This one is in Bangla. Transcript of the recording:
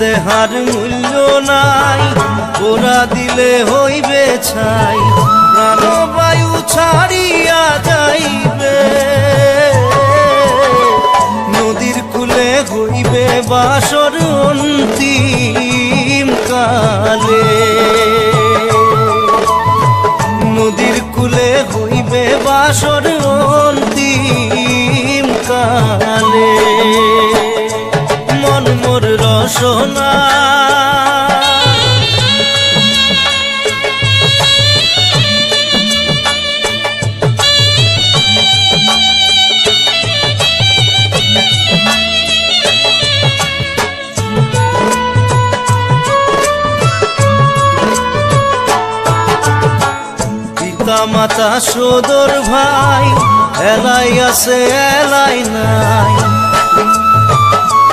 দেহার মূল্য নাই, ওরা দিলে হইবে ছাই, প্রাণবায়ু ছাড়িয়া যাইবে। নদীর কূলে হইবে বাসর অন্তিম কালে, নদীর কূলে হইবে বাসর অন্তিম কালে। মন মোর রসনা পিতা মাতা সদর ভাই, এলাই আছে এলাই নাই,